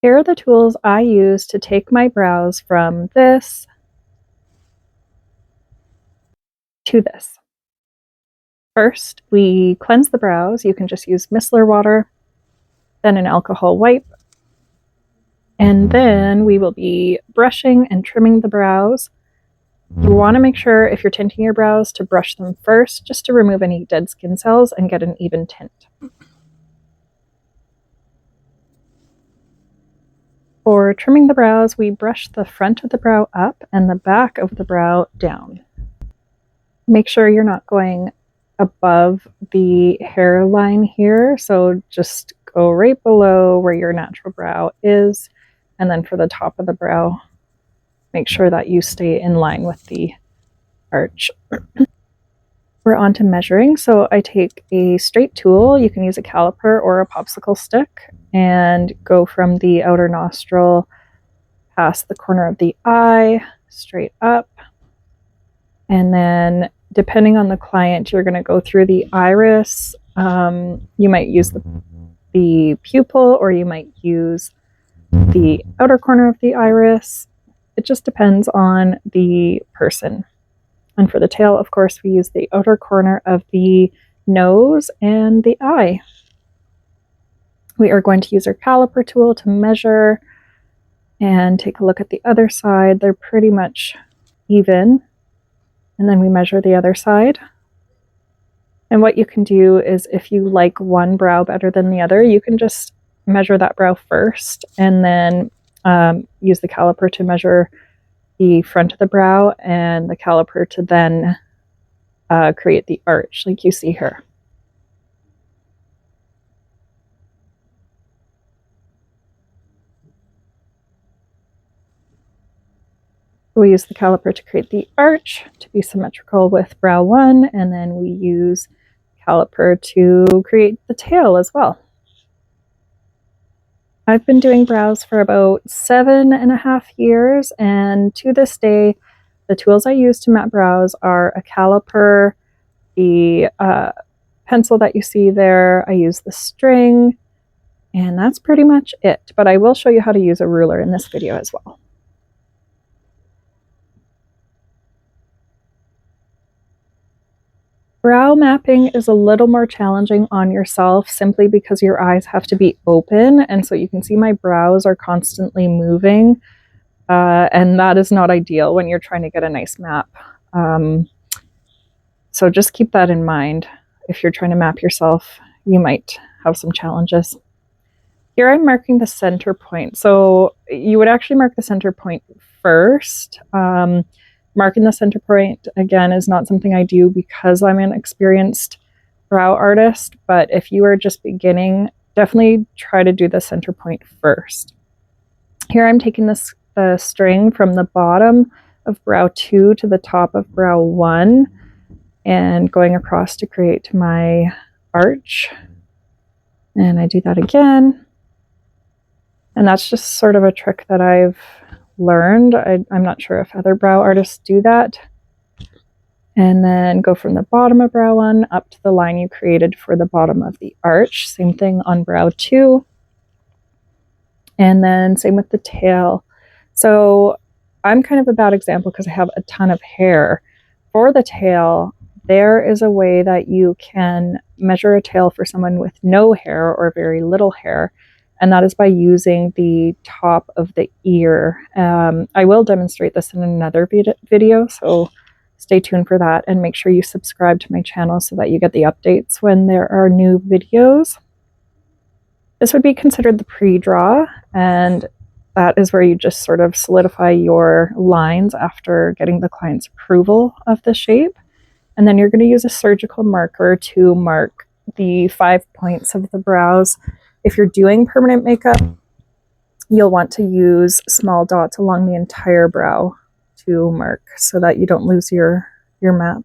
Here are the tools I use to take my brows from this to this. First, we cleanse the brows. You can just use micellar water, then an alcohol wipe, and then we will be brushing and trimming the brows. You want to make sure, if you're tinting your brows, to brush them first, just to remove any dead skin cells and get an even tint. For trimming the brows, we brush the front of the brow up and the back of the brow down. Make sure you're not going above the hairline here, so just go right below where your natural brow is, and then for the top of the brow, make sure that you stay in line with the arch. We're on to measuring, so I take a straight tool. You can use a caliper or a popsicle stick, and go from the outer nostril past the corner of the eye, straight up, and then depending on the client, you're going to go through the iris. You might use the pupil, or you might use the outer corner of the iris. It just depends on the person. And for the tail, of course, we use the outer corner of the nose and the eye. We are going to use our caliper tool to measure and take a look at the other side. They're pretty much even. And then we measure the other side. And what you can do is, if you like one brow better than the other, you can just measure that brow first and then use the caliper to measure the front of the brow, and the caliper to then create the arch like you see here. We use the caliper to create the arch to be symmetrical with brow 1, and then we use caliper to create the tail as well. I've been doing brows for about 7.5 years, and to this day, the tools I use to map brows are a caliper, the pencil that you see there, I use the string, and that's pretty much it. But I will show you how to use a ruler in this video as well. Brow mapping is a little more challenging on yourself simply because your eyes have to be open, and so you can see my brows are constantly moving, and that is not ideal when you're trying to get a nice map. So just keep that in mind. If you're trying to map yourself, you might have some challenges. Here I'm marking the center point. So you would actually mark the center point first. Marking the center point, again, is not something I do because I'm an experienced brow artist, but if you are just beginning, definitely try to do the center point first. Here I'm taking the string from the bottom of brow 2 to the top of brow 1 and going across to create my arch. And I do that again. And that's just sort of a trick that I've learned. I'm not sure if other brow artists do that. And then go from the bottom of brow 1 up to the line you created for the bottom of the arch. Same thing on brow 2. And then same with the tail. So I'm kind of a bad example because I have a ton of hair. For the tail, there is a way that you can measure a tail for someone with no hair or very little hair, and that is by using the top of the ear. I will demonstrate this in another video, so stay tuned for that, and make sure you subscribe to my channel so that you get the updates when there are new videos. This would be considered the pre-draw, and that is where you just sort of solidify your lines after getting the client's approval of the shape. And then you're going to use a surgical marker to mark the 5 points of the brows. If you're doing permanent makeup, you'll want to use small dots along the entire brow to mark so that you don't lose your map.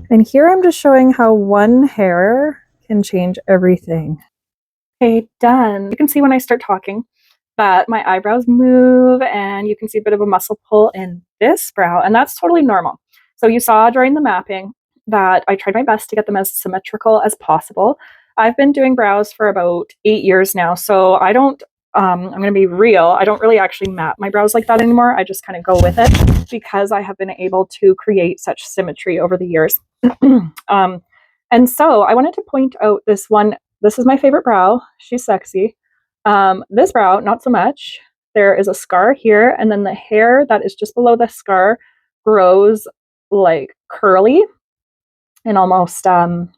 And here I'm just showing how one hair can change everything. Okay, done. You can see when I start talking that my eyebrows move, and you can see a bit of a muscle pull in this brow, and that's totally normal. So you saw during the mapping that I tried my best to get them as symmetrical as possible. I've been doing brows for about 8 years now, so I don't I'm going to be real. I don't really actually map my brows like that anymore. I just kind of go with it because I have been able to create such symmetry over the years. And so I wanted to point out this one. This is my favorite brow. She's sexy. This brow, not so much. There is a scar here, and then the hair that is just below the scar grows like curly and almost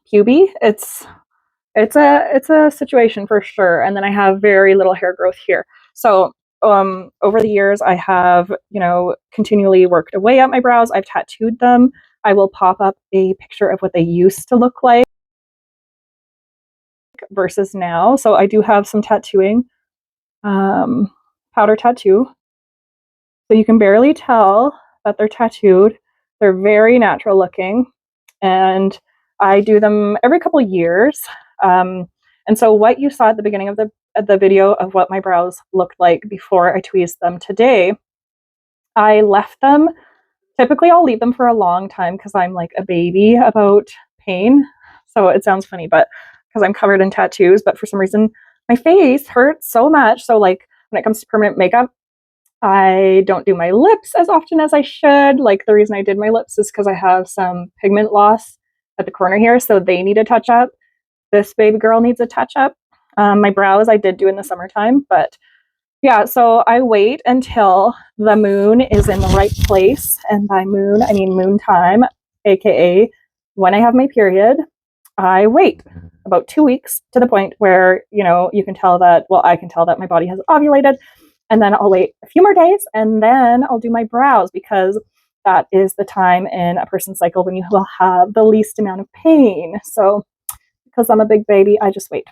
puby. It's a situation for sure. And then I have very little hair growth here. So over the years, I have, continually worked away at my brows. I've tattooed them. I will pop up a picture of what they used to look like versus now. So I do have some tattooing, powder tattoo. So you can barely tell that they're tattooed. They're very natural looking. And I do them every couple of years. And so what you saw at the beginning of the video of what my brows looked like before I tweezed them today, I left them. Typically, I'll leave them for a long time because I'm like a baby about pain. So it sounds funny, but because I'm covered in tattoos, but for some reason, my face hurts so much. So like when it comes to permanent makeup, I don't do my lips as often as I should. Like the reason I did my lips is because I have some pigment loss at the corner here, so they need a touch up. This baby girl needs a touch up. My brows I did do in the summertime, but yeah, so I wait until the moon is in the right place. And by moon, I mean moon time, aka when I have my period. I wait about 2 weeks to the point where, you can tell that, well, I can tell that my body has ovulated. And then I'll wait a few more days and then I'll do my brows because that is the time in a person's cycle when you will have the least amount of pain. So because I'm a big baby, I just wait.